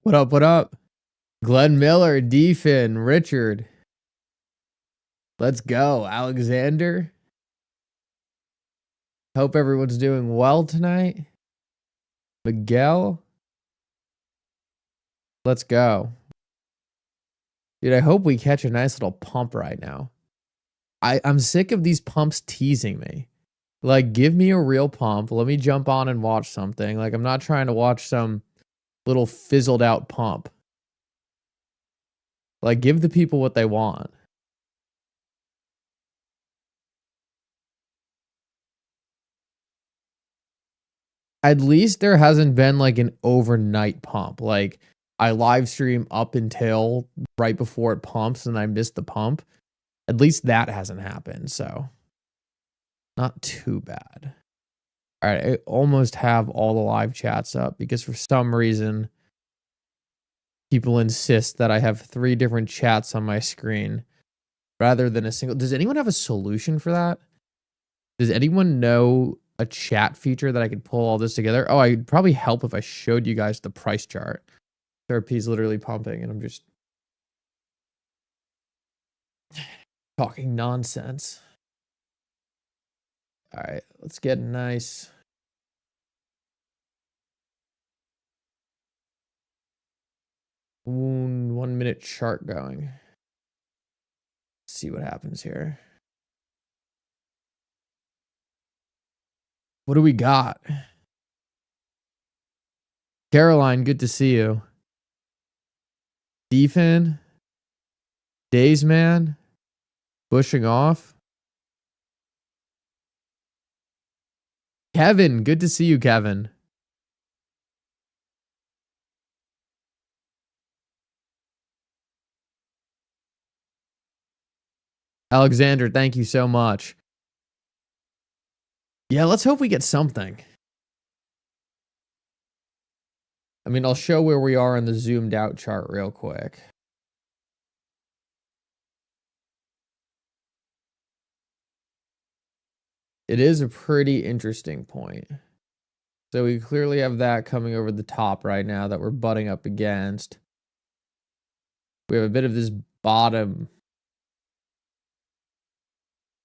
What up? What up? Glenn Miller, Defin, Richard. Let's go. Alexander. Hope everyone's doing well tonight. Miguel. Let's go. Dude, I hope we catch a nice little pump right now. I'm sick of these pumps teasing me. Like, give me a real pump. Let me jump on and watch something. Like, I'm not trying to watch some little fizzled out pump. Like, give the people what they want. At least there hasn't been like an overnight pump. Like, I live stream up until right before it pumps and I missed the pump. At least that hasn't happened. So, not too bad. All right, I almost have all the live chats up because for some reason, people insist that I have 3 different chats on my screen rather than a single. Does anyone have a solution for that? Does anyone know a chat feature that I could pull all this together? Oh, I'd probably help if I showed you guys the price chart. XRP is literally pumping and I'm just talking nonsense. All right, let's get a nice 1 minute chart going. Let's see what happens here. What do we got? Caroline, good to see you. Defin, Days Man, pushing off. Kevin, good to see you, Kevin. Alexander, thank you so much. Yeah, let's hope we get something. I mean, I'll show where we are in the zoomed out chart real quick. It is a pretty interesting point. So we clearly have that coming over the top right now that we're butting up against. We have a bit of this bottom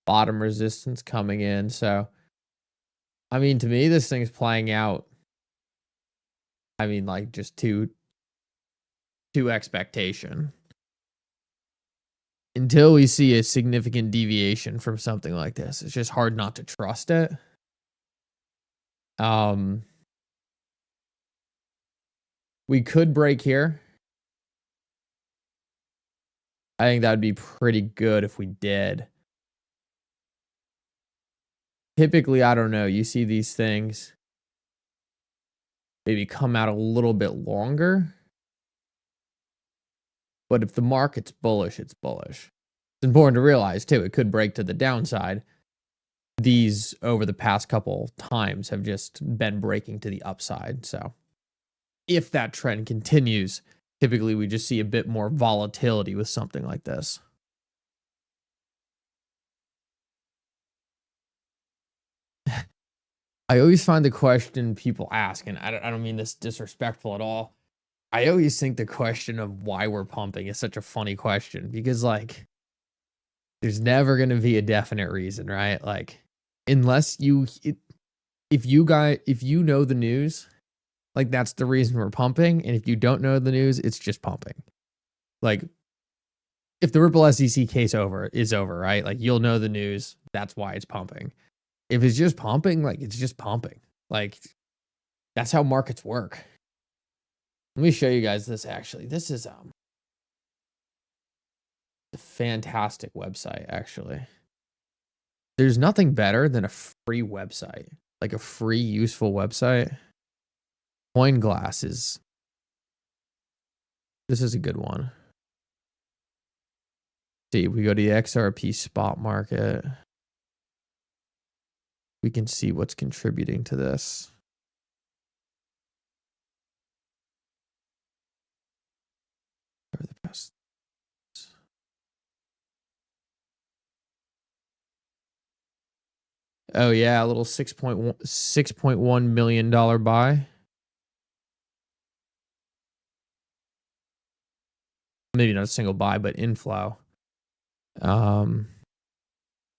resistance coming in. So, I mean, to me, this thing's playing out. I mean, like just to expectation. Until we see a significant deviation from something like this, it's just hard not to trust it. We could break here. I think that would be pretty good if we did. Typically, I don't know, you see these things maybe come out a little bit longer. But if the market's bullish, it's bullish. It's important to realize, too, it could break to the downside. These, over the past couple times, have just been breaking to the upside. So if that trend continues, typically we just see a bit more volatility with something like this. I always find the question people ask, and I don't mean this disrespectful at all. I always think the question of why we're pumping is such a funny question because, like, there's never going to be a definite reason, right? Like, unless if you know the news, like, that's the reason we're pumping. And if you don't know the news, it's just pumping. Like, if the Ripple SEC case is over, right? Like, you'll know the news. That's why it's pumping. If it's just pumping, like, it's just pumping. Like, that's how markets work. Let me show you guys this, actually. This is a fantastic website, actually. There's nothing better than a free website. Like, a free, useful website. CoinGlass is... This is a good one. See, we go to the XRP spot market. We can see what's contributing to this. Over the past. Oh yeah, a little $6.1 million buy. maybe not a single buy, but inflow. Here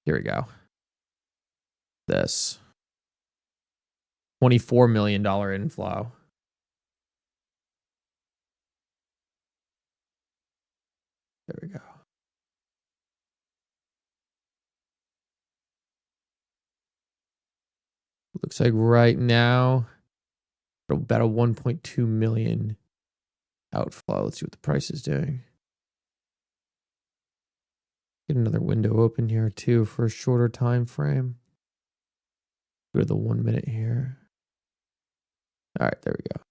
we go. This $24 million inflow. There we go. Looks like right now, about a 1.2 million outflow. Let's see what the price is doing. Get another window open here too for a shorter time frame. Go to the 1 minute here. All right, there we go.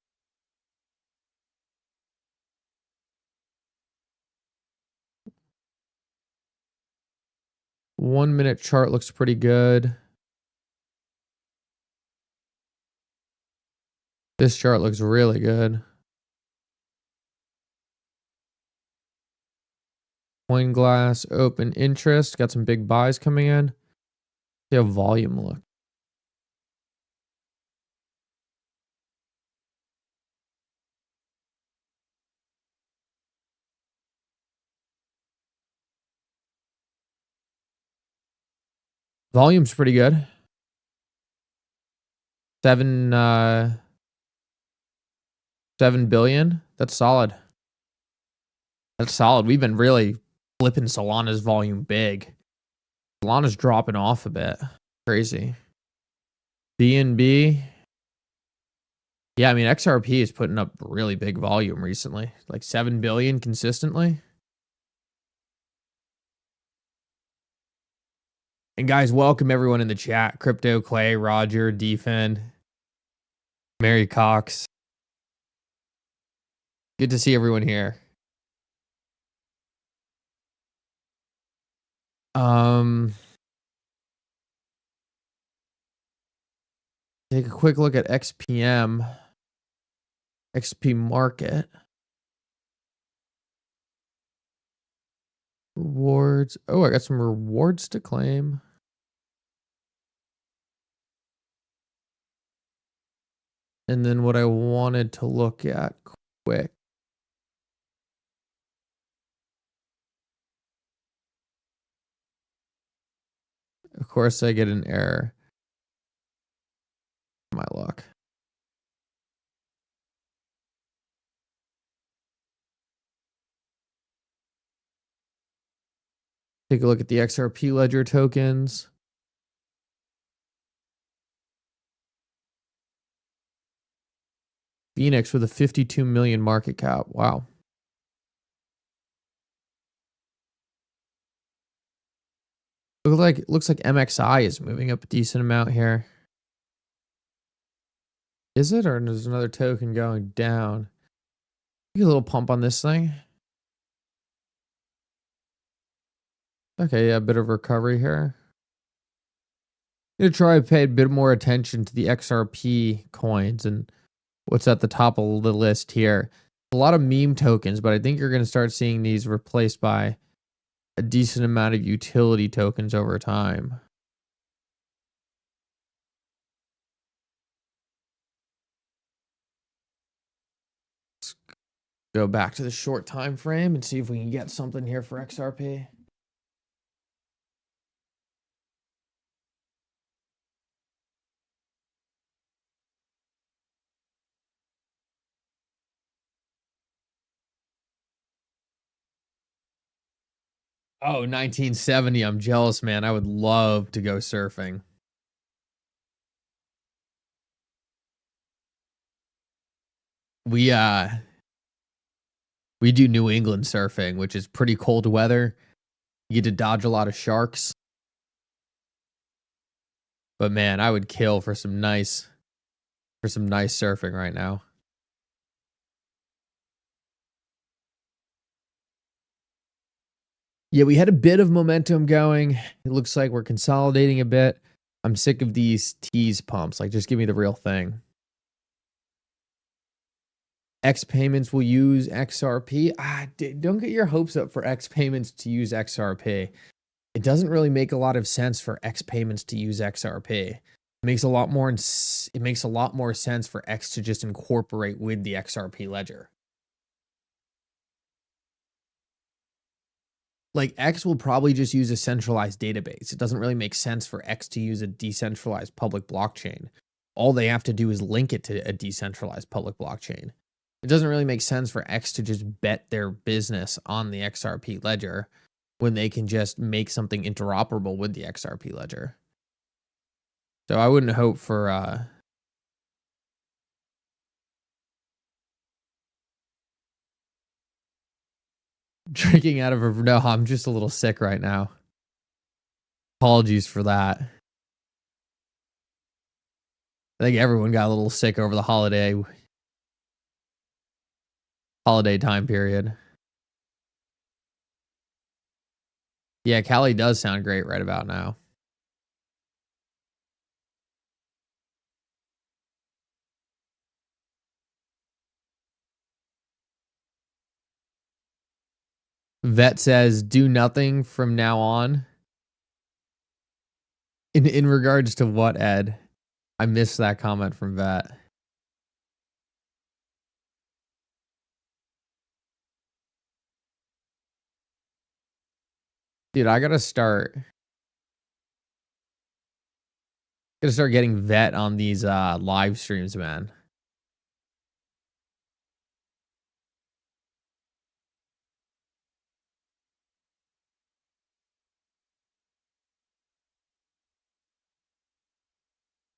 One minute chart looks pretty good. This chart looks really good. Coin glass, open interest. Got some big buys coming in. See how volume look. Volume's pretty good. 7 billion. That's solid. That's solid. We've been really flipping Solana's volume big. Solana's dropping off a bit. Crazy. BNB. Yeah, I mean, XRP is putting up really big volume recently. Like 7 billion consistently. And guys, welcome everyone in the chat. Crypto, Clay, Roger, Defend, Mary Cox. Good to see everyone here. Take a quick look at XPM. XP market. Rewards. Oh, I got some rewards to claim. And then what I wanted to look at quick. Of course, I get an error. My luck. Take a look at the XRP ledger tokens. Phoenix with a 52 million market cap. Wow. Looks like MXI is moving up a decent amount here. Is it, or there's another token going down? Get a little pump on this thing. Okay, yeah, a bit of recovery here. I'm gonna try to pay a bit more attention to the XRP coins and what's at the top of the list here. A lot of meme tokens, but I think you're gonna start seeing these replaced by a decent amount of utility tokens over time. Let's go back to the short time frame and see if we can get something here for XRP. Oh, 1970. I'm jealous, man. I would love to go surfing. We do New England surfing, which is pretty cold weather. You get to dodge a lot of sharks. But man, I would kill for some nice surfing right now. Yeah, we had a bit of momentum going. It looks like we're consolidating a bit. I'm sick of these tease pumps. Like, just give me the real thing. X payments will use XRP. Don't get your hopes up for X payments to use XRP. It doesn't really make a lot of sense for X payments to use XRP. It makes a lot more sense for X to just incorporate with the XRP ledger. like X will probably just use a centralized database. It doesn't really make sense for X to use a decentralized public blockchain. All they have to do is link it to a decentralized public blockchain. It doesn't really make sense for X to just bet their business on the XRP ledger when they can just make something interoperable with the XRP ledger. So I wouldn't hope for drinking out of a... No, I'm just a little sick right now. Apologies for that. I think everyone got a little sick over the holiday time period. Yeah, Cali does sound great right about now. Vet says, do nothing from now on. In regards to what, Ed? I missed that comment from Vet. Dude, I gotta start getting Vet on these live streams, man.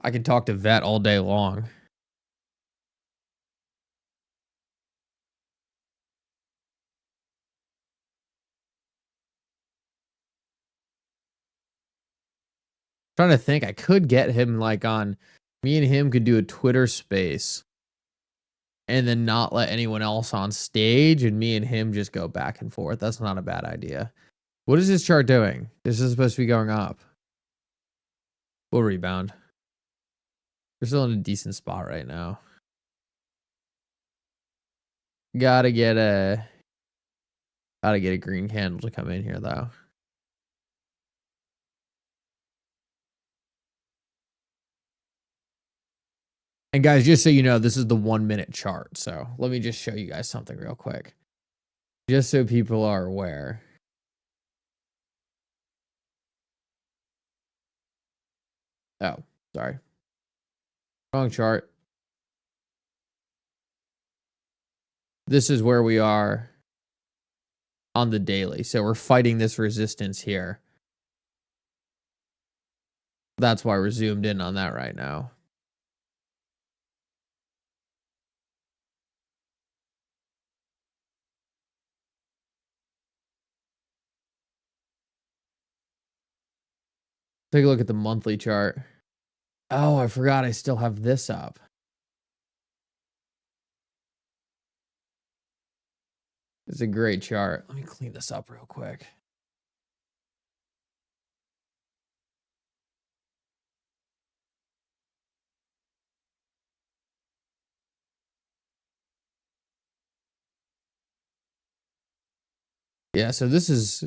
I can talk to Vet all day long. Trying to think, I could get him like on... Me and him could do a Twitter space and then not let anyone else on stage, and me and him just go back and forth. That's not a bad idea. What is this chart doing? This is supposed to be going up. We'll rebound. We're still in a decent spot right now. Gotta get a green candle to come in here though. And guys, just so you know, this is the 1 minute chart. So let me just show you guys something real quick. Just so people are aware. Oh, sorry. Wrong chart. This is where we are on the daily. So we're fighting this resistance here. That's why we're zoomed in on that right now. Take a look at the monthly chart. Oh, I forgot I still have this up. It's a great chart. Let me clean this up real quick. Yeah, so this is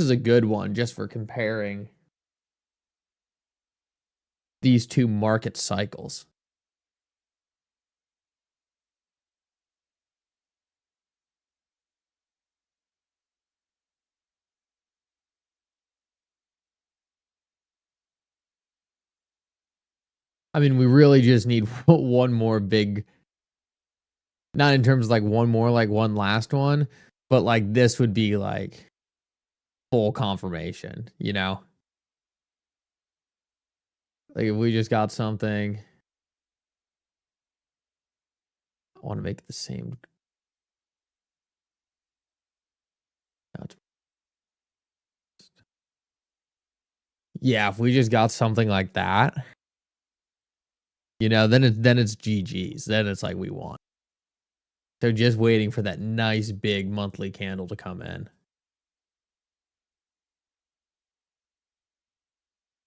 a good one just for comparing these two market cycles. I mean, we really just need one more big, not in terms of like one more, like one last one, but like this would be like full confirmation, you know? Like if we just got something, I want to make it the same. Yeah, if we just got something like that, you know, then it's GG's. Then it's like we won. So just waiting for that nice big monthly candle to come in.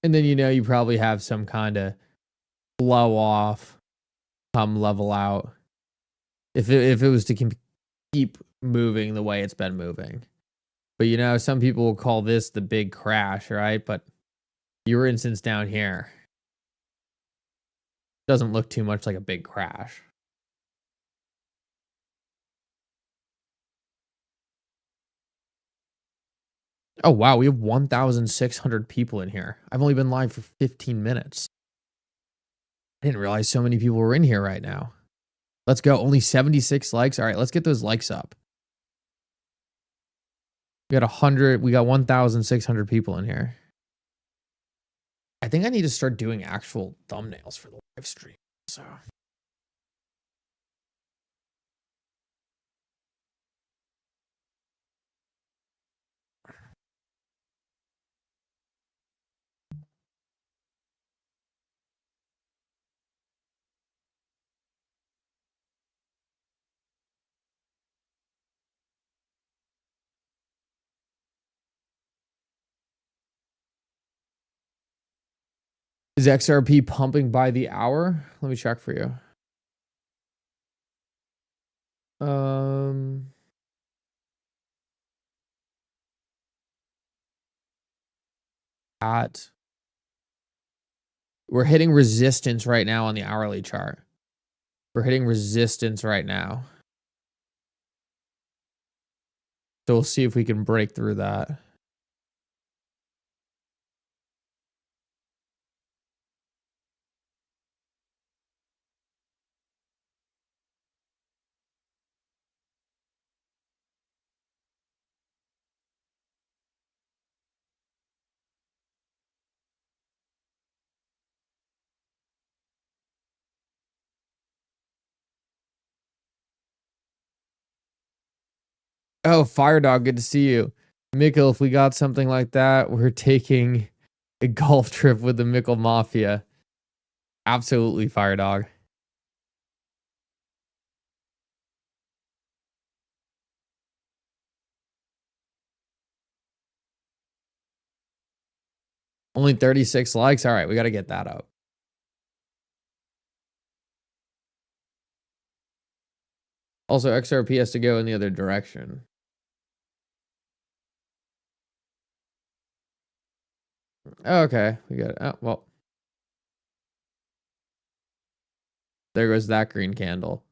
And then, you know, you probably have some kind of blow off, come level out. If it was to keep moving the way it's been moving. But, you know, some people will call this the big crash, right? But your instance down here doesn't look too much like a big crash. Oh, wow. We have 1,600 people in here. I've only been live for 15 minutes. I didn't realize so many people were in here right now. Let's go. Only 76 likes. All right, let's get those likes up. We got 100. We got 1,600 people in here. I think I need to start doing actual thumbnails for the live stream. So. Is XRP pumping by the hour? Let me check for you. We're hitting resistance right now on the hourly chart. We're hitting resistance right now. So we'll see if we can break through that. Oh, Firedog, good to see you. Mickle, if we got something like that, we're taking a golf trip with the Mickle Mafia. Absolutely, Firedog. Only 36 likes. All right, we got to get that up. Also, XRP has to go in the other direction. Oh, okay, we got it. Oh, well. There goes that green candle.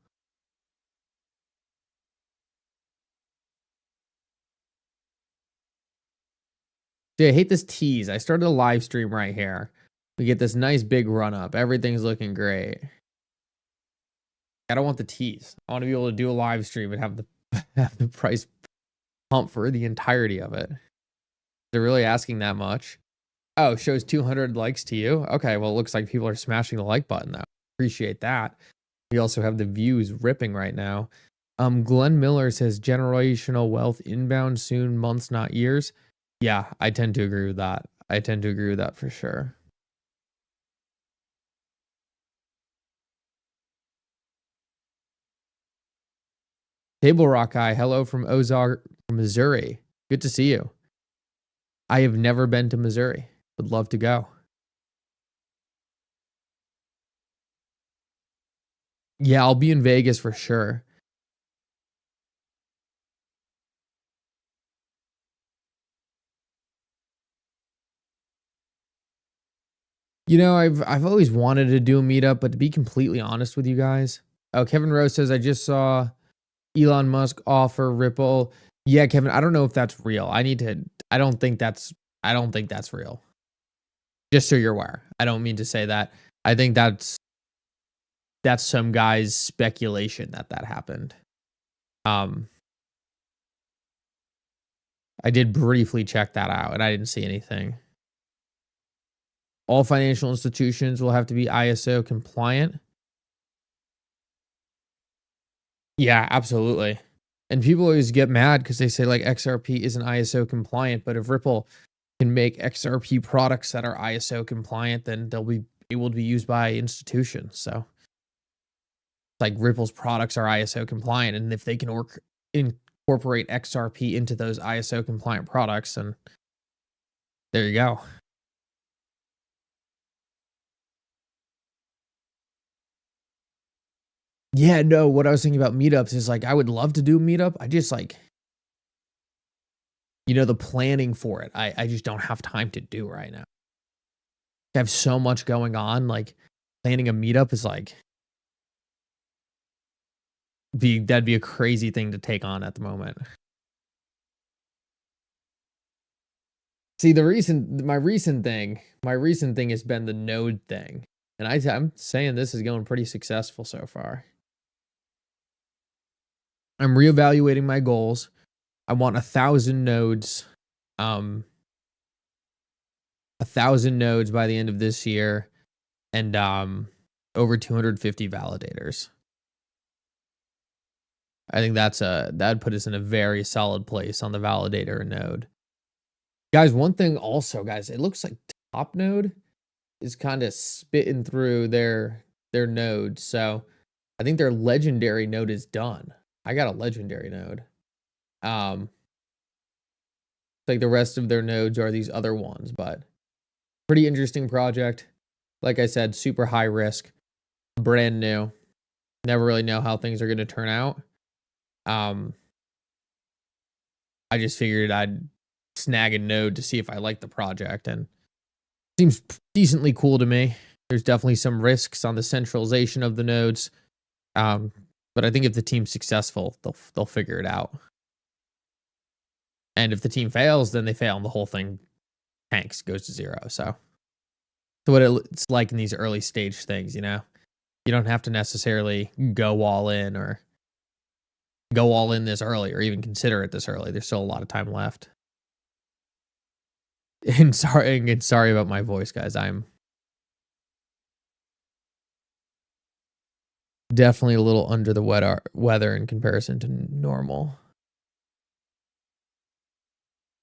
Dude, I hate this tease. I started a live stream right here. We get this nice big run up. Everything's looking great. I don't want the tease. I want to be able to do a live stream and have the price pump for the entirety of it. They're really asking that much. Oh, shows 200 likes to you. Okay, well, it looks like people are smashing the like button now. Appreciate that. We also have the views ripping right now. Glenn Miller says generational wealth inbound soon, months, not years. Yeah, I tend to agree with that. I tend to agree with that for sure. Table Rock Guy, hello from Ozark, Missouri. Good to see you. I have never been to Missouri. Would love to go. Yeah, I'll be in Vegas for sure. You know, I've always wanted to do a meetup, but to be completely honest with you guys, oh, Kevin Rose says I just saw Elon Musk offer Ripple. Yeah, Kevin, I don't know if that's real. I don't think that's real. Just so you're aware. I don't mean to say that. I think that's some guy's speculation that happened. I did briefly check that out and I didn't see anything. All financial institutions will have to be ISO compliant. Yeah, absolutely. And people always get mad because they say like XRP isn't ISO compliant, but if Ripple can make XRP products that are ISO compliant, then they'll be able to be used by institutions. So like Ripple's products are ISO compliant, and if they can incorporate XRP into those ISO compliant products, then there you go. Yeah, no, what I was thinking about meetups is like I would love to do a meetup. I just like, you know, the planning for it. I just don't have time to do right now. I have so much going on. Like planning a meetup is like that'd be a crazy thing to take on at the moment. See, my recent thing has been the node thing. And I'm saying this is going pretty successful so far. I'm reevaluating my goals. I want 1,000 nodes. 1,000 nodes by the end of this year. And over 250 validators. I think that'd put us in a very solid place on the validator node. Guys, one thing also, guys, it looks like top node is kind of spitting through their nodes. So I think their legendary node is done. I got a legendary node. Like the rest of their nodes are these other ones, but pretty interesting project. Like I said, super high risk, brand new. Never really know how things are going to turn out. I just figured I'd snag a node to see if I like the project, and it seems decently cool to me. There's definitely some risks on the centralization of the nodes. But I think if the team's successful, they'll figure it out. And if the team fails, then they fail and the whole thing tanks, goes to zero. So what it's like in these early stage things, you know? You don't have to necessarily go all in or go all in this early or even consider it this early. There's still a lot of time left. And sorry about my voice, guys. I'm definitely a little under the weather in comparison to normal.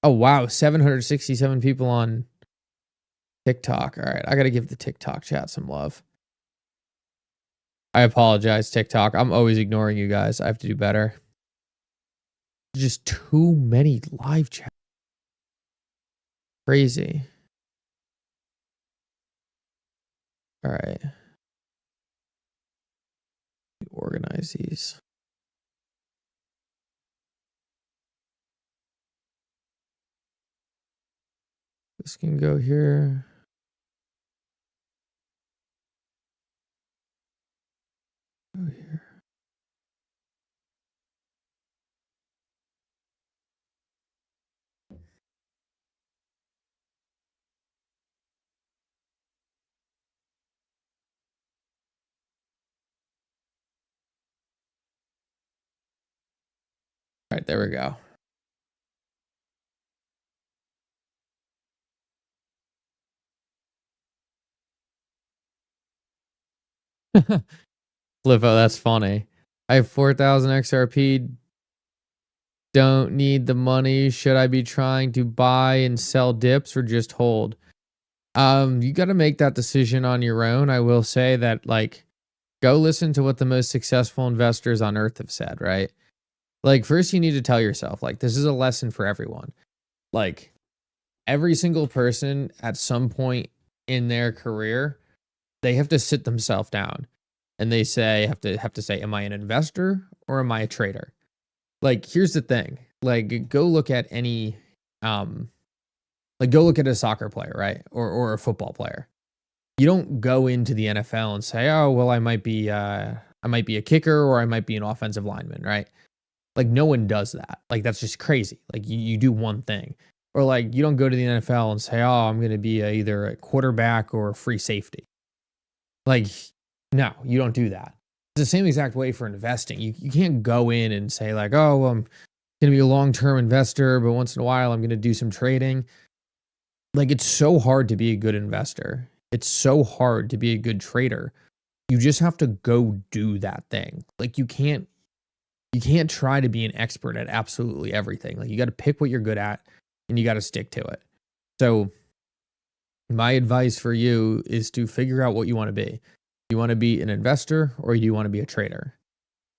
Oh, wow. 767 people on TikTok. All right. I got to give the TikTok chat some love. I apologize, TikTok. I'm always ignoring you guys. I have to do better. Just too many live chats. Crazy. All right. Organize these. This can go here. Go here. All right, there we go. Flippo, that's funny. I have 4,000 XRP. Don't need the money. Should I be trying to buy and sell dips or just hold? You got to make that decision on your own. I will say that, like, go listen to what the most successful investors on earth have said, right? Like, first you need to tell yourself, like, this is a lesson for everyone. Like, every single person at some point in their career, they have to sit themselves down and they have to say, am I an investor or am I a trader? Like, here's the thing. Like, go look at any go look at a soccer player, right? Or a football player. You don't go into the NFL and say, oh, well, I might be a kicker or I might be an offensive lineman, right? Like, no one does that. Like, that's just crazy. Like, you do one thing. Or, like, you don't go to the NFL and say, oh, I'm going to be either a quarterback or a free safety. Like, no, you don't do that. It's the same exact way for investing. You can't go in and say, like, oh, well, I'm going to be a long-term investor, but once in a while I'm going to do some trading. Like, it's so hard to be a good investor. It's so hard to be a good trader. You just have to go do that thing. Like, you can't try to be an expert at absolutely everything. Like, you got to pick what you're good at and you got to stick to it. So my advice for you is to figure out what you want to be. You want to be an investor or do you want to be a trader?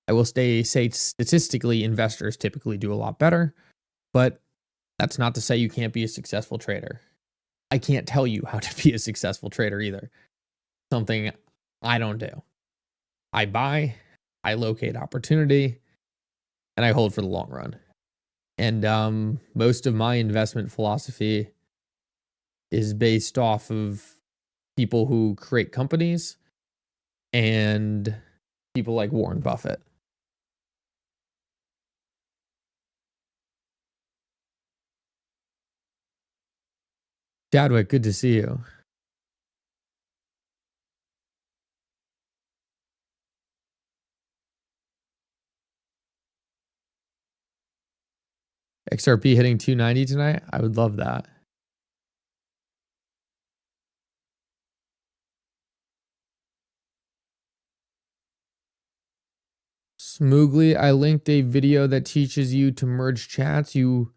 I will say statistically, investors typically do a lot better, but that's not to say you can't be a successful trader. I can't tell you how to be a successful trader either. Something I don't do. I buy, I locate opportunity, and I hold for the long run. And most of my investment philosophy is based off of people who create companies and people like Warren Buffett. Chadwick, good to see you. XRP hitting 290 tonight? I would love that. Smoogly, I linked a video that teaches you to merge chats. You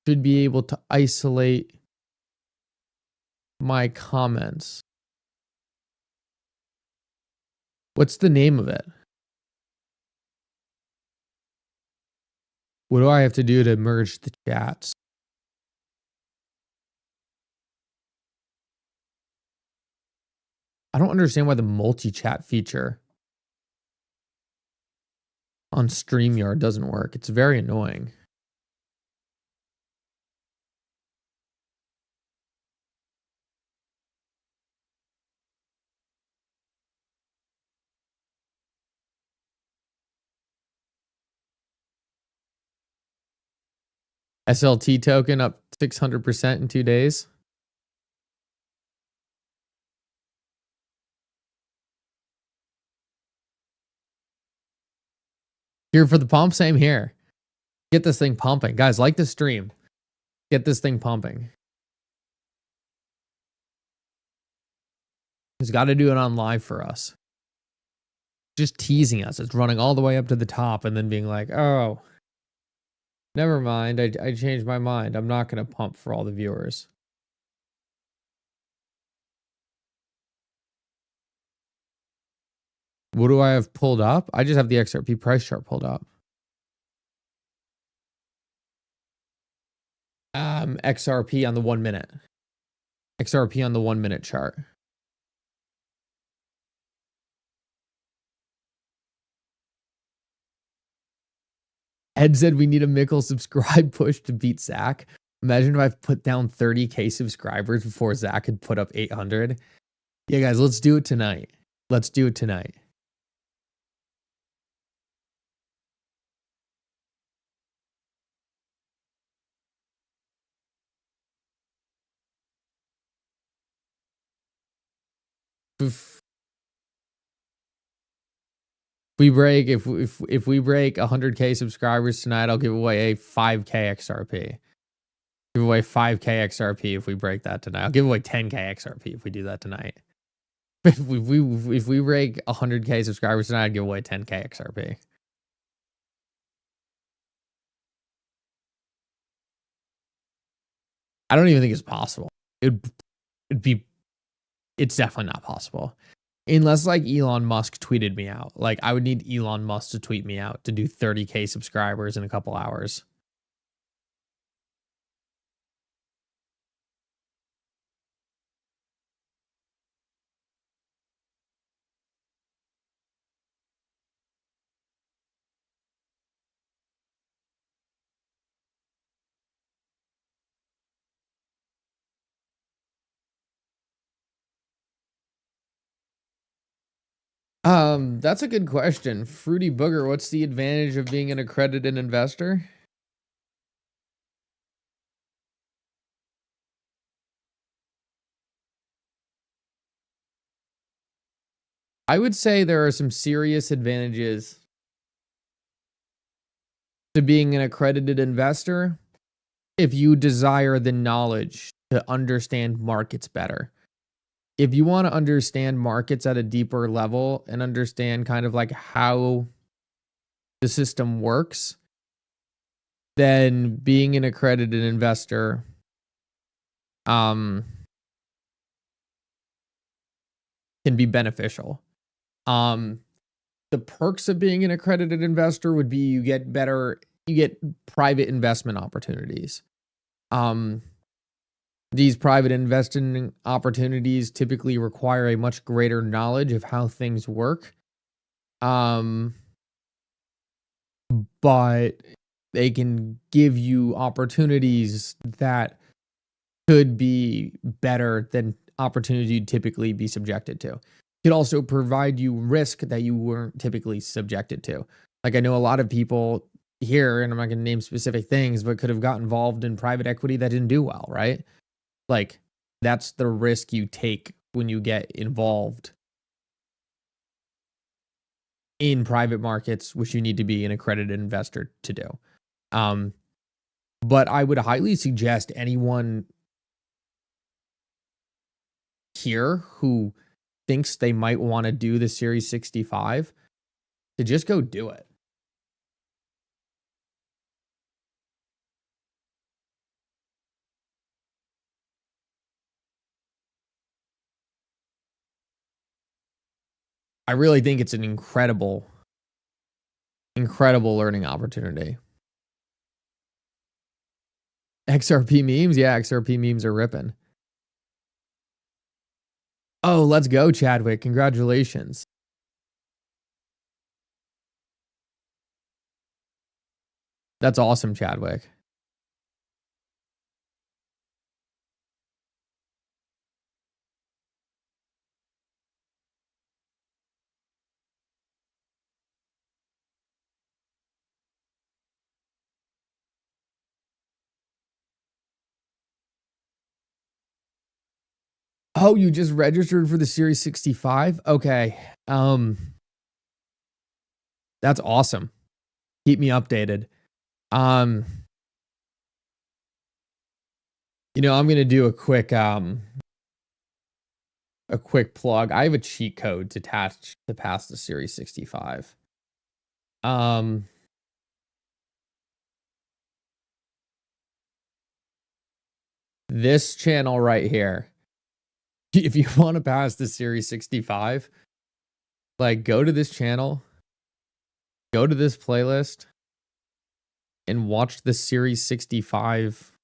should be able to isolate my comments. What's the name of it? What do I have to do to merge the chats? I don't understand why the multi-chat feature on StreamYard doesn't work. It's very annoying. SLT token up 600% in 2 days. Here for the pump, same here. Get this thing pumping. Guys, like the stream. Get this thing pumping. He's got to do it on live for us. Just teasing us. It's running all the way up to the top and then being like, oh, never mind. I changed my mind. I'm not going to pump for all the viewers. What do I have pulled up? I just have the XRP price chart pulled up. XRP on the 1 minute. XRP on the 1 minute chart. Ed said we need a Mickle subscribe push to beat Zach. Imagine if I've put down 30K subscribers before Zach had put up 800. Yeah, guys, let's do it tonight. Let's do it tonight. If we break 100K subscribers tonight, I'll give away a 5K XRP. Give away 5K XRP if we break that tonight. I'll give away 10K XRP if we do that tonight. If we break 100K subscribers tonight, I'd give away 10K XRP. I don't even think it's possible. It's definitely not possible. Unless like Elon Musk tweeted me out. Like I would need Elon Musk to tweet me out to do 30K subscribers in a couple hours. That's a good question. Fruity Booger, what's the advantage of being an accredited investor? I would say there are some serious advantages to being an accredited investor if you desire the knowledge to understand markets better. If you want to understand markets at a deeper level and understand kind of like how the system works, then being an accredited investor can be beneficial. The perks of being an accredited investor would be you get private investment opportunities. These private investing opportunities typically require a much greater knowledge of how things work. But they can give you opportunities that could be better than opportunities you'd typically be subjected to. It could also provide you risk that you weren't typically subjected to. Like I know a lot of people here, and I'm not going to name specific things, but could have got involved in private equity that didn't do well, right? Like That's the risk you take when you get involved in private markets, which you need to be an accredited investor to do. But I would highly suggest anyone here who thinks they might want to do the Series 65 to just go do it. I really think it's an incredible learning opportunity. XRP memes? Yeah, XRP memes are ripping. Oh, let's go, Chadwick. Congratulations. That's awesome, Chadwick. Oh, you just registered for the Series 65? Okay. That's awesome. Keep me updated. You know, I'm going to do a quick plug. I have a cheat code to attach to pass the Series 65. This channel right here. If you want to pass the Series 65, like go to this channel, go to this playlist, and watch the Series 65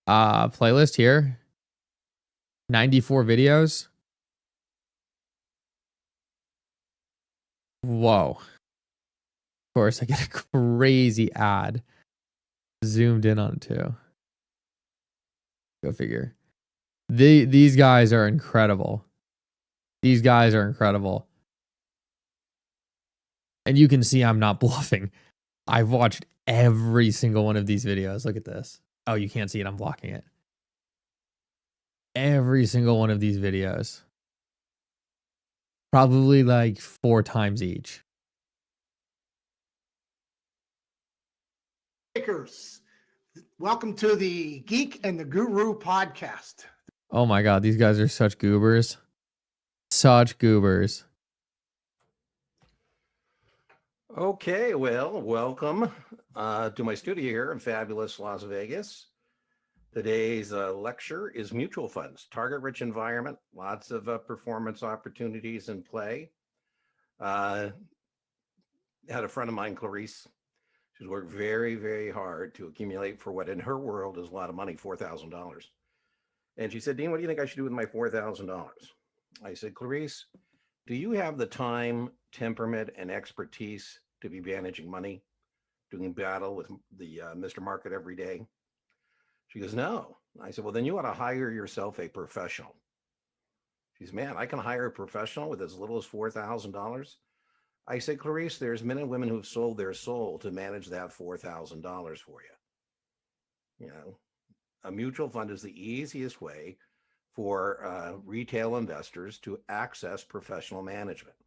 playlist here. 94 videos. Whoa. Of course, I get a crazy ad zoomed in on too. Go figure. These guys are incredible. These guys are incredible. And you can see I'm not bluffing. I've watched every single one of these videos. Look at this. Oh, you can't see it. I'm blocking it. Every single one of these videos. Probably like 4 times each. Welcome to the Geek and the Guru podcast. Oh my God, these guys are such goobers. Such goobers. Okay, well, welcome to my studio here in fabulous Las Vegas. Today's lecture is mutual funds, target-rich environment, lots of performance opportunities in play. Had a friend of mine, Clarice. She's worked very, very hard to accumulate for what in her world is a lot of money, $4,000. And she said, Dean, what do you think I should do with my $4,000? I said, Clarice, do you have the time, temperament, and expertise to be managing money, doing battle with the Mr. Market every day? She goes, no. I said, well, then you ought to hire yourself a professional. She says, man, I can hire a professional with as little as $4,000. I said, Clarice, there's men and women who've sold their soul to manage that $4,000 for you. You know, a mutual fund is the easiest way for retail investors to access professional management.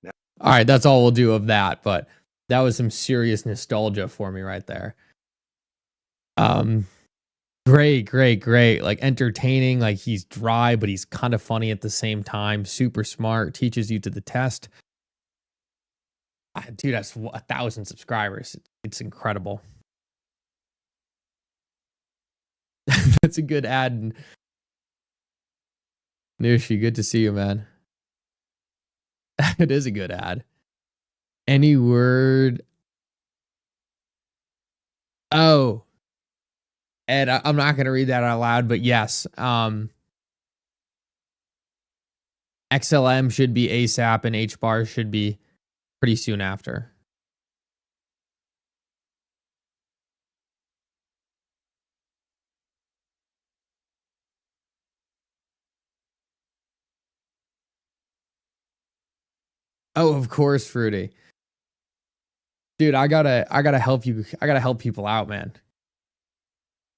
Now, all right, that's all we'll do of that, but that was some serious nostalgia for me right there. Great. Like entertaining, like he's dry, but he's kind of funny at the same time. Super smart, teaches you to the test. Dude, that's 1,000 subscribers. It's incredible. That's a good ad. Nishi, good to see you, man. It is a good ad. Any word? Oh, Ed, I'm not going to read that out loud, but yes. XLM should be ASAP and HBAR should be pretty soon after. Oh, of course, Fruity. Dude, I gotta help you. I gotta help people out, man.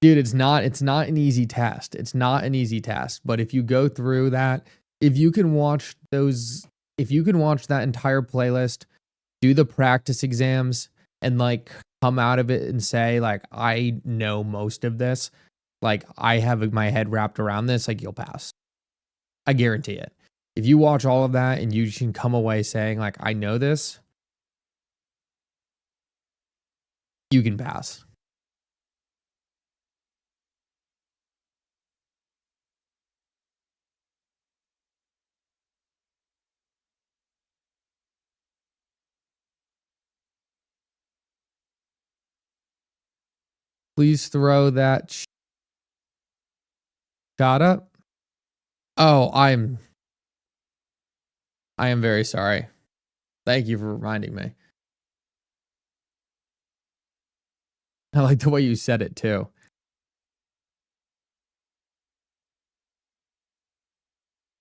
Dude, it's not an easy test. It's not an easy test. But if you go through that, if you can watch that entire playlist, do the practice exams, and like come out of it and say, like, I know most of this, like I have my head wrapped around this, like you'll pass. I guarantee it. If you watch all of that and you can come away saying, like, I know this, you can pass. Please throw that shot up. Oh, I am very sorry. Thank you for reminding me. I like the way you said it too.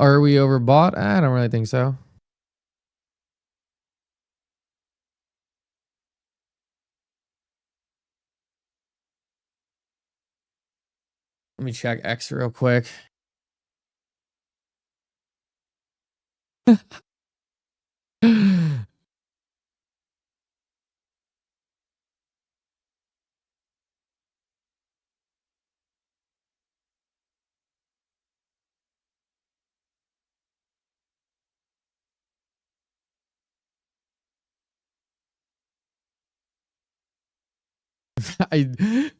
Are we overbought? I don't really think so. Let me check X real quick.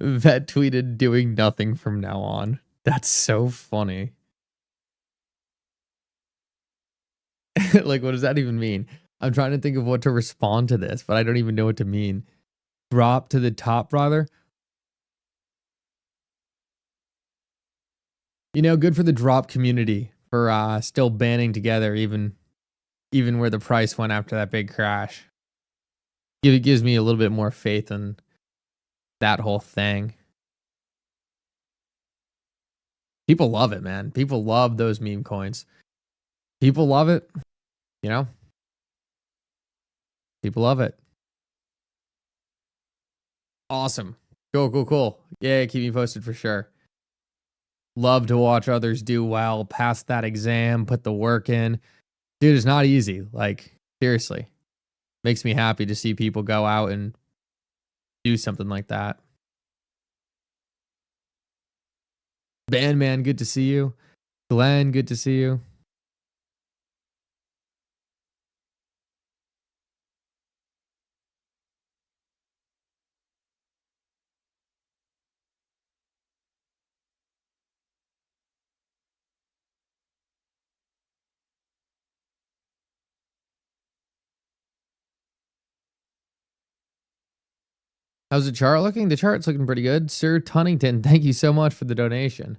Vet tweeted doing nothing from now on. That's so funny. Like, what does that even mean? I'm trying to think of what to respond to this, but I don't even know what to mean. Drop to the top, brother. You know, good for the drop community for still banding together, even where the price went after that big crash. It gives me a little bit more faith in that whole thing. People love it, man. People love those meme coins. People love it. You know? People love it. Awesome. Cool. Yeah, keep me posted for sure. Love to watch others do well, pass that exam, put the work in. Dude, it's not easy. Like, seriously. Makes me happy to see people go out and do something like that. Bandman, good to see you. Glenn, good to see you. How's the chart looking? The chart's looking pretty good. Sir Tunnington, thank you so much for the donation.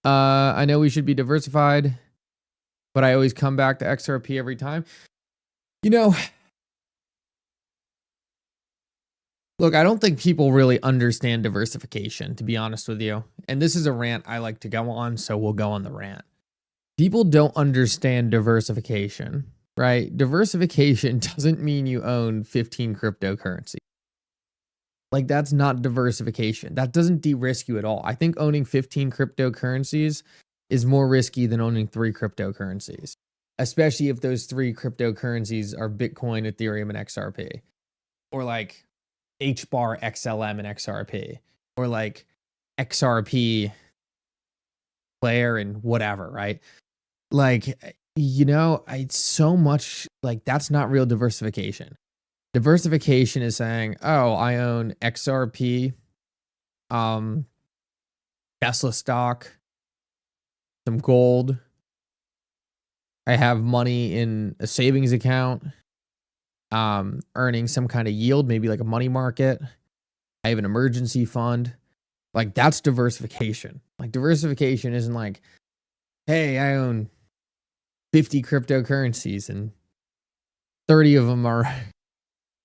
I know we should be diversified, but I always come back to XRP every time. You know, look, I don't think people really understand diversification, to be honest with you. And this is a rant I like to go on, so we'll go on the rant. People don't understand diversification, right? Diversification doesn't mean you own 15 cryptocurrencies. Like, that's not diversification. That doesn't de-risk you at all. I think owning 15 cryptocurrencies is more risky than owning 3 cryptocurrencies, especially if those 3 cryptocurrencies are Bitcoin, Ethereum, and XRP, or like HBAR, XLM, and XRP, or like XRP player and whatever, right? Like, you know, it's so much like that's not real diversification. Diversification is saying, oh, I own XRP, Tesla stock, some gold. I have money in a savings account, earning some kind of yield, maybe like a money market. I have an emergency fund. Like, that's diversification. Like, diversification isn't like, hey, I own 50 cryptocurrencies and 30 of them are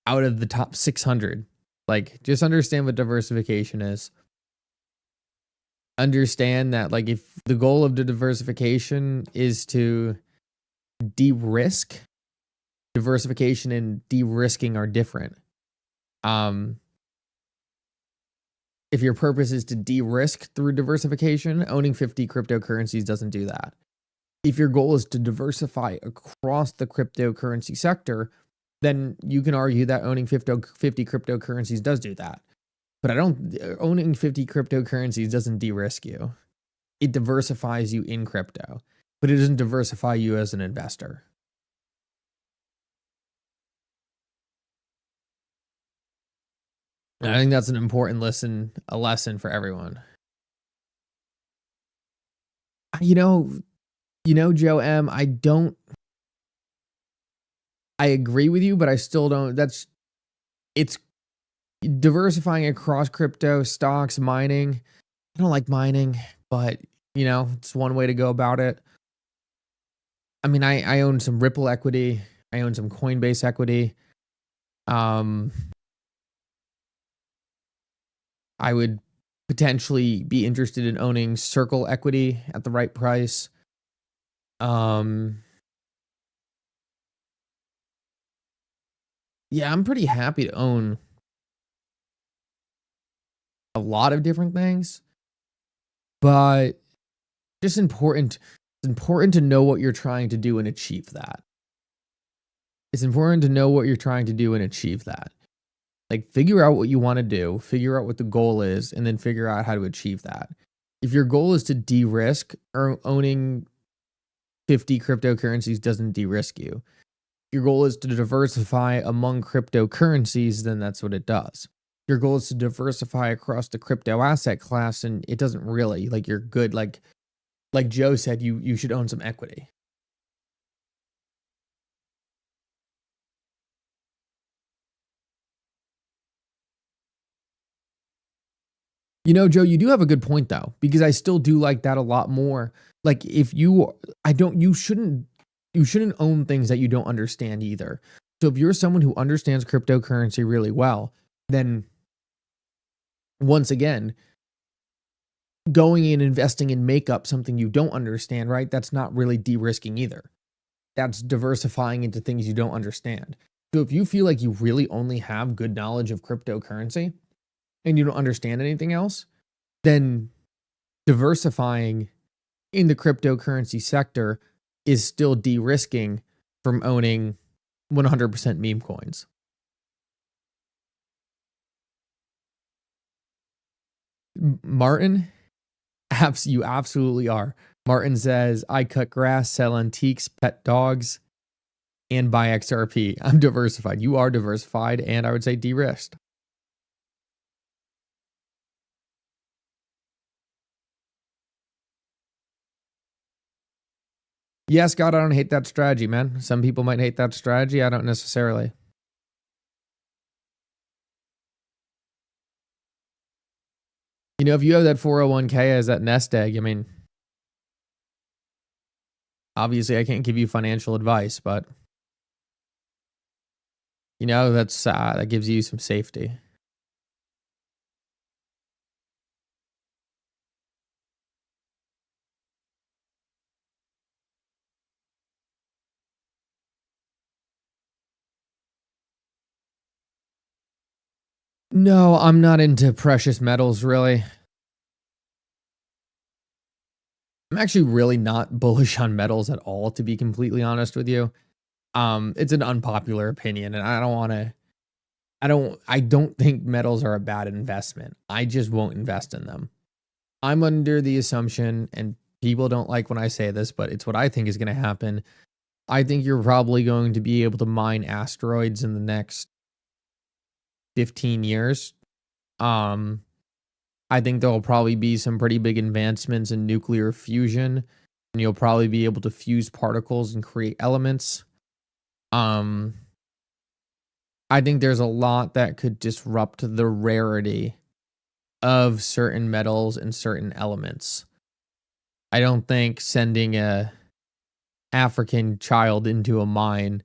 out of the top 600. Like, just understand what diversification is. Understand that, like, if the goal of the diversification is to de-risk, diversification and de-risking are different. If your purpose is to de-risk through diversification, owning 50 cryptocurrencies doesn't do that. If your goal is to diversify across the cryptocurrency sector, then you can argue that owning 50 cryptocurrencies does do that. But owning 50 cryptocurrencies doesn't de-risk you. It diversifies you in crypto, but it doesn't diversify you as an investor. And I think that's an important lesson for everyone. You know, Joe M, I agree with you, but I still don't. It's diversifying across crypto, stocks, mining. I don't like mining, but it's one way to go about it. I mean, I own some Ripple equity. I own some Coinbase equity. I would potentially be interested in owning Circle equity at the right price. Yeah, I'm pretty happy to own a lot of different things, but just important. It's important to know what you're trying to do and achieve that. It's important to know what you're trying to do and achieve that. Like, figure out what you want to do, figure out what the goal is, and then figure out how to achieve that. If your goal is to de-risk, or owning 50 cryptocurrencies doesn't de-risk you. If your goal is to diversify among cryptocurrencies, then that's what it does. Your goal is to diversify across the crypto asset class, and it doesn't really. Like, you're good. Like Joe said, you should own some equity. Joe, you do have a good point though, because I still do like that a lot more. Like, you shouldn't own things that you don't understand either. So if you're someone who understands cryptocurrency really well, then once again, going in investing in makeup something you don't understand, right? That's not really de-risking either. That's diversifying into things you don't understand. So if you feel like you really only have good knowledge of cryptocurrency and you don't understand anything else, then diversifying in the cryptocurrency sector is still de-risking from owning 100% meme coins. Martin, you absolutely are. Martin says, I cut grass, sell antiques, pet dogs, and buy XRP. I'm diversified. You are diversified, and I would say de-risked. Yeah, Scott, I don't hate that strategy, man. Some people might hate that strategy. I don't necessarily. If you have that 401k as that nest egg, I mean, obviously I can't give you financial advice, but that gives you some safety. No, I'm not into precious metals, really. I'm actually really not bullish on metals at all, to be completely honest with you. It's an unpopular opinion, and I don't think metals are a bad investment. I just won't invest in them. I'm under the assumption, and people don't like when I say this, but it's what I think is going to happen. I think you're probably going to be able to mine asteroids in the next 15 years. I think there'll probably be some pretty big advancements in nuclear fusion, and you'll probably be able to fuse particles and create elements. I think there's a lot that could disrupt the rarity of certain metals and certain elements. I don't think sending a African child into a mine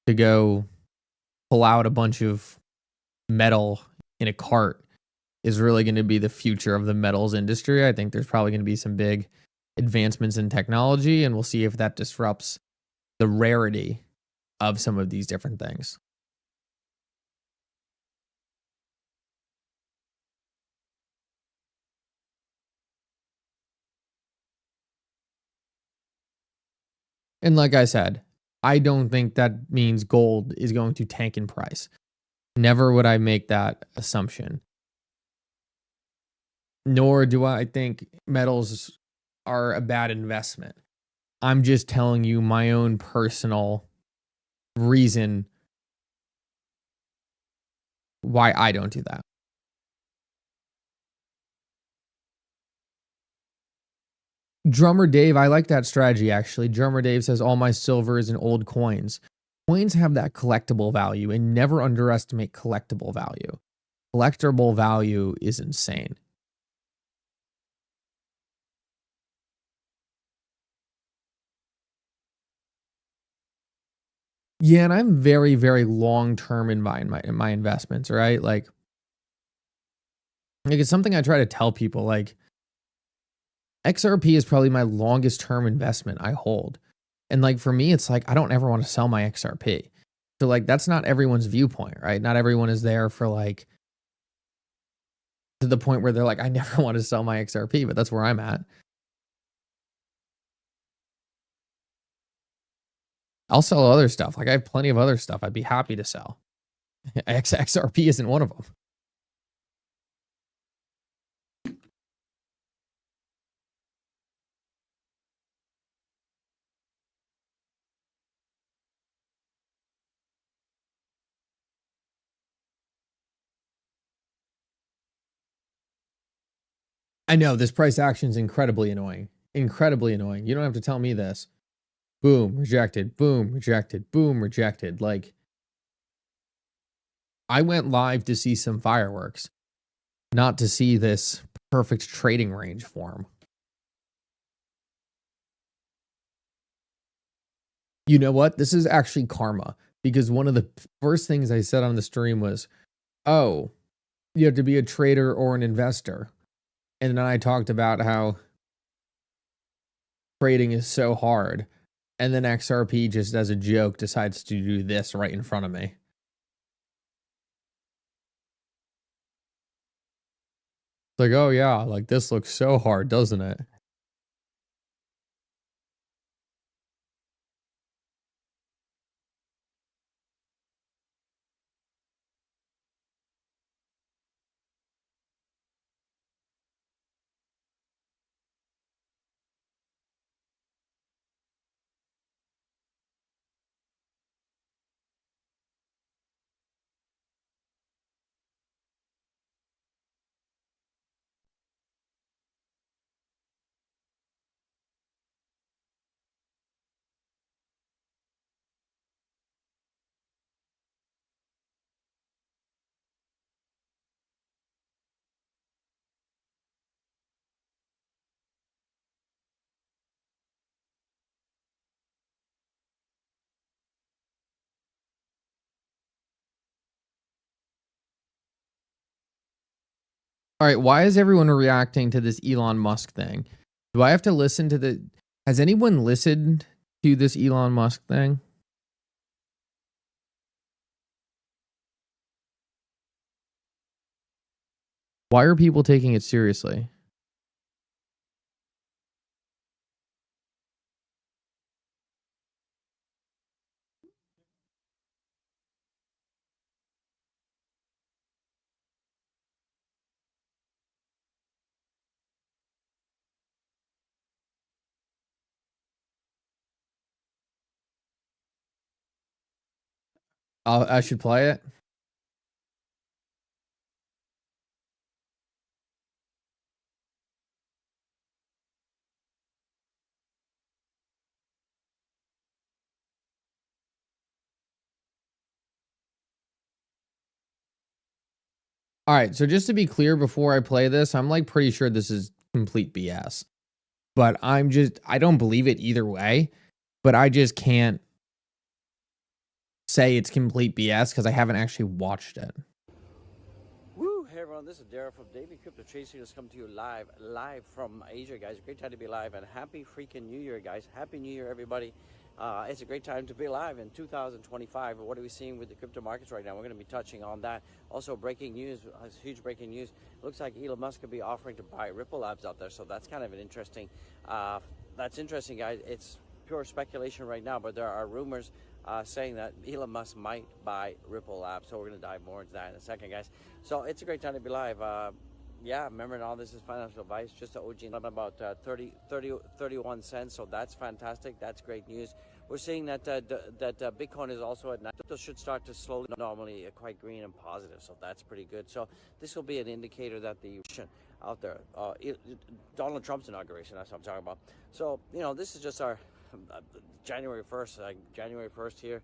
to go pull out a bunch of metal in a cart is really going to be the future of the metals industry. I think there's probably going to be some big advancements in technology, and we'll see if that disrupts the rarity of some of these different things. And like I said, I don't think that means gold is going to tank in price. Never would I make that assumption. Nor do I think metals are a bad investment. I'm just telling you my own personal reason why I don't do that. Drummer Dave, I like that strategy actually. Drummer Dave says all my silver is in old coins. Coins have that collectible value, and never underestimate collectible value. Collectible value is insane. Yeah, and I'm very, very long term in my investments, right? Like it's something I try to tell people. Like XRP is probably my longest term investment I hold. And like for me, it's like I don't ever want to sell my XRP. So like that's not everyone's viewpoint, right? Not everyone is there for like to the point where they're like, I never want to sell my XRP, but that's where I'm at. I'll sell other stuff. Like I have plenty of other stuff I'd be happy to sell. XRP isn't one of them. I know this price action is incredibly annoying. Incredibly annoying. You don't have to tell me this. Boom, rejected. Boom, rejected. Boom, rejected. Like, I went live to see some fireworks, not to see this perfect trading range form. You know what? This is actually karma, because one of the first things I said on the stream was, oh, you have to be a trader or an investor. And then I talked about how trading is so hard. And then XRP, just as a joke, decides to do this right in front of me. Like, oh yeah, like this looks so hard, doesn't it? All right, why is everyone reacting to this Elon Musk thing? Do I have to listen to the... Has anyone listened to this Elon Musk thing? Why are people taking it seriously? I should play it. All right, so just to be clear before I play this, I'm like pretty sure this is complete BS. But I don't believe it either way, but I just can't say it's complete BS because I haven't actually watched it. Woo! everyone? This is Darren from Daily Crypto Tracer. Just come to you live from Asia, guys. Great time to be live, and happy freaking New Year, guys. Happy New Year, everybody. It's a great time to be live in 2025. What are we seeing with the crypto markets right now? We're going to be touching on that. Also, breaking news, huge breaking news. Looks like Elon Musk could be offering to buy Ripple Labs out there, so that's kind of an interesting. That's interesting, guys. It's pure speculation right now, but there are rumors saying that Elon Musk might buy Ripple Labs. So we're going to dive more into that in a second, guys. So it's a great time to be live. Yeah, remember, all this is financial advice, just to OG, about 31 cents. So that's fantastic. That's great news. We're seeing that Bitcoin is also at 9. Those should start to slowly, normally quite green and positive. So that's pretty good. So this will be an indicator that the out there, Donald Trump's inauguration, that's what I'm talking about. So, you know, this is just our January 1st, January 1st here.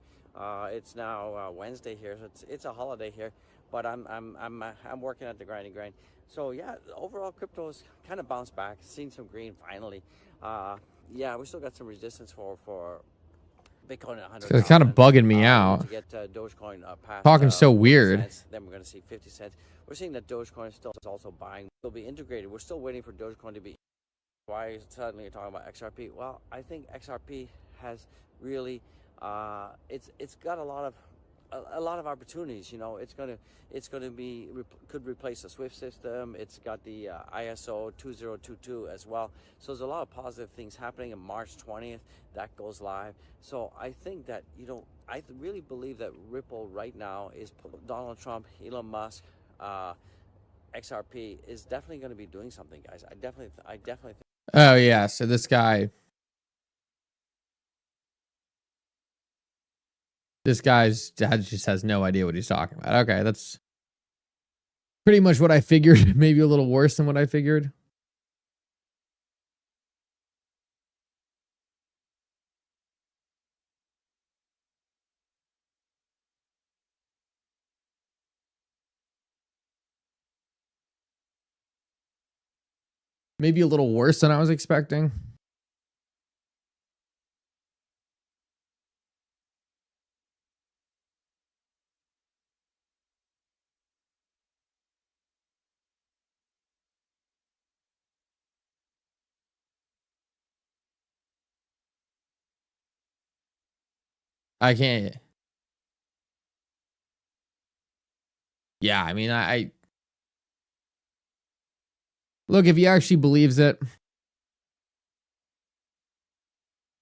It's now Wednesday here, so it's a holiday here. But I'm working at the grind. So yeah, overall crypto is kind of bounced back, seen some green finally. Yeah, we still got some resistance for Bitcoin at 100. It's kind of bugging me out. To get Dogecoin past, Talking so weird. Cents, then we're going to see 50 cents. We're seeing that Dogecoin is still also buying. Will be integrated. We're still waiting for Dogecoin to be. Why suddenly you're talking about XRP? Well, I think XRP has really, it's got a lot of opportunities. You know, it's gonna be could replace the SWIFT system. It's got the ISO 2022 as well. So there's a lot of positive things happening. On March 20th, that goes live. So I think that, you know, I really believe that Ripple right now is Donald Trump, Elon Musk, XRP is definitely going to be doing something, guys. I definitely think. Oh yeah, so this guy just has no idea what he's talking about. Okay, that's pretty much what I figured. Maybe a little worse than what I figured. Maybe a little worse than I was expecting. I can't. Yeah, I mean, I look, if he actually believes it,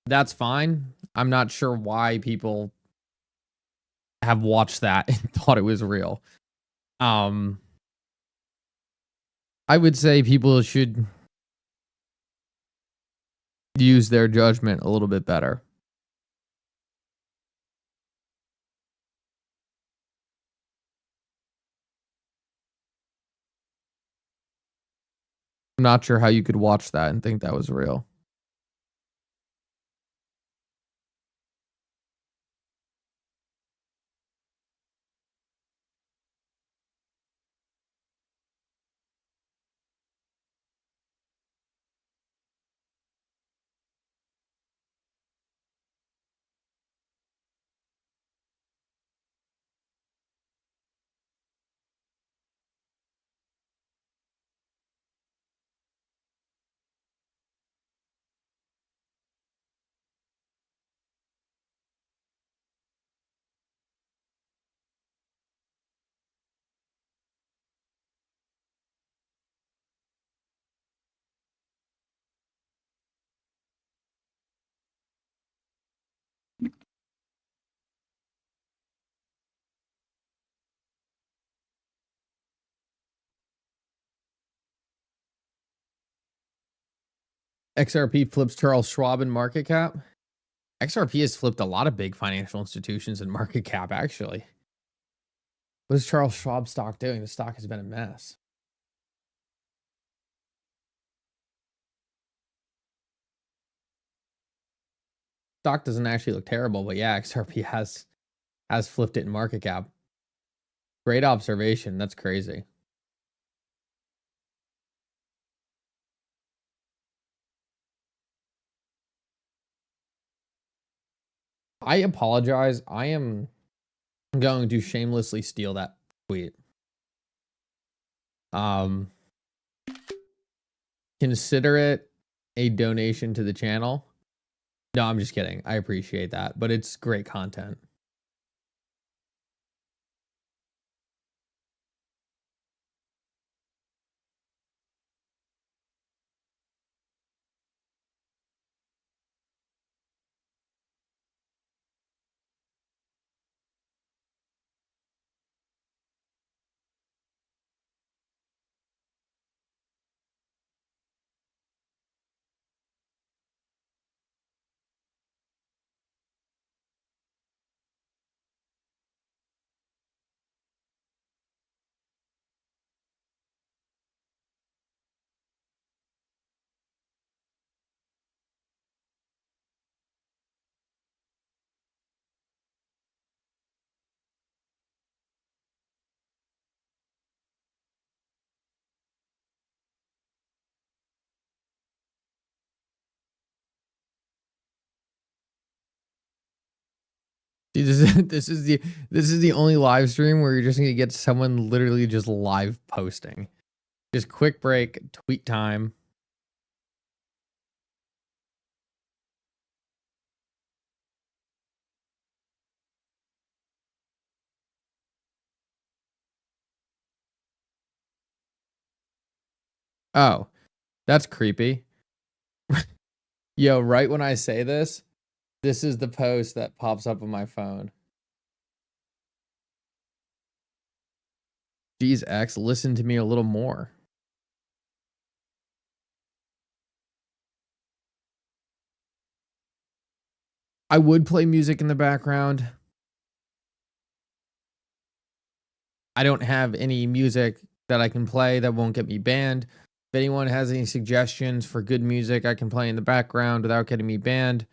that's fine. I'm not sure why people have watched that and thought it was real. I would say people should use their judgment a little bit better. I'm not sure how you could watch that and think that was real. XRP flips Charles Schwab in market cap. XRP has flipped a lot of big financial institutions in market cap, actually. What is Charles Schwab stock doing? The stock has been a mess. Stock doesn't actually look terrible, but yeah, XRP has flipped it in market cap. Great observation. That's crazy. I apologize. I am going to shamelessly steal that tweet. Consider it a donation to the channel. No, I'm just kidding. I appreciate that, but it's great content. See, this is the only live stream where you're just gonna get someone literally just live posting. Just quick break, tweet time. Oh, that's creepy. Yo, right when I say this, this is the post that pops up on my phone. Geez, X, listen to me a little more. I would play music in the background. I don't have any music that I can play that won't get me banned. If anyone has any suggestions for good music I can play in the background without getting me banned,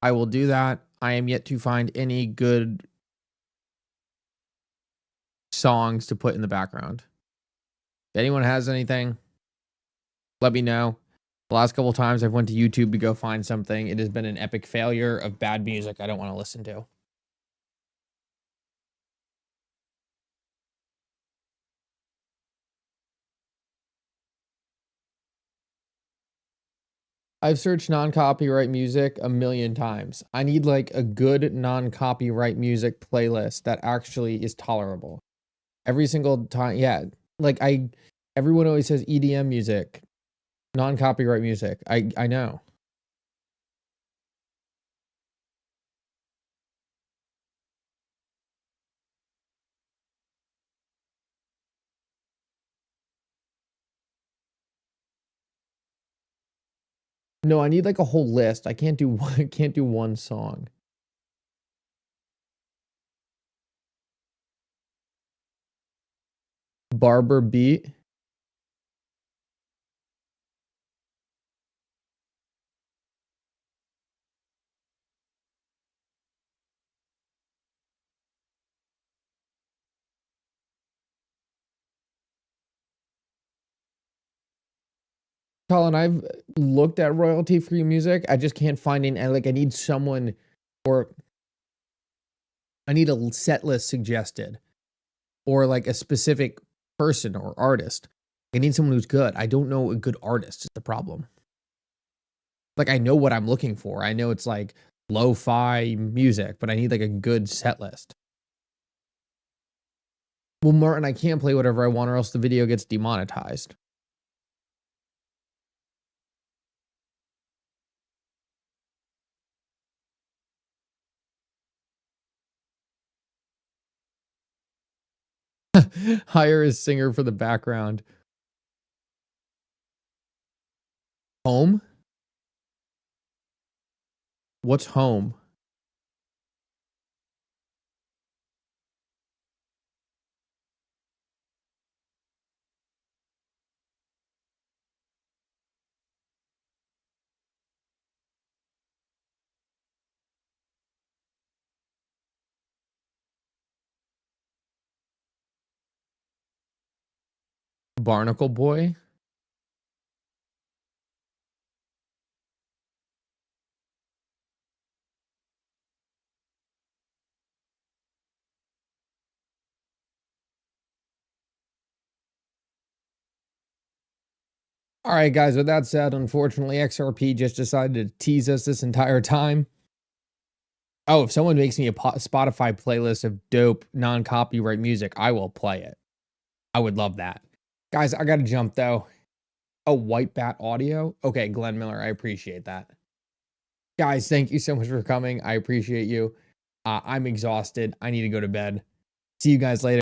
I will do that. I am yet to find any good songs to put in the background. If anyone has anything, let me know. The last couple times I've went to YouTube to go find something, it has been an epic failure of bad music I don't want to listen to. I've searched non-copyright music a million times. I need like a good non-copyright music playlist that actually is tolerable. Every single time, yeah. Like everyone always says EDM music, non-copyright music. I know. No, I need like a whole list. I can't do one, can't do one song. Barber beat. Colin, I've looked at royalty-free music. I just can't find any. Like, I need someone, or I need a set list suggested, or like a specific person or artist. I need someone who's good. I don't know a good artist is the problem. Like, I know what I'm looking for. I know it's like lo-fi music, but I need like a good set list. Well, Martin, I can't play whatever I want or else the video gets demonetized. Hire a singer for the background. Home? What's home? Barnacle Boy? All right, guys, with that said, unfortunately, XRP just decided to tease us this entire time. Oh, if someone makes me a Spotify playlist of dope non-copyright music, I will play it. I would love that. Guys, I got to jump, though. Oh, White Bat Audio? Okay, Glenn Miller, I appreciate that. Guys, thank you so much for coming. I appreciate you. I'm exhausted. I need to go to bed. See you guys later.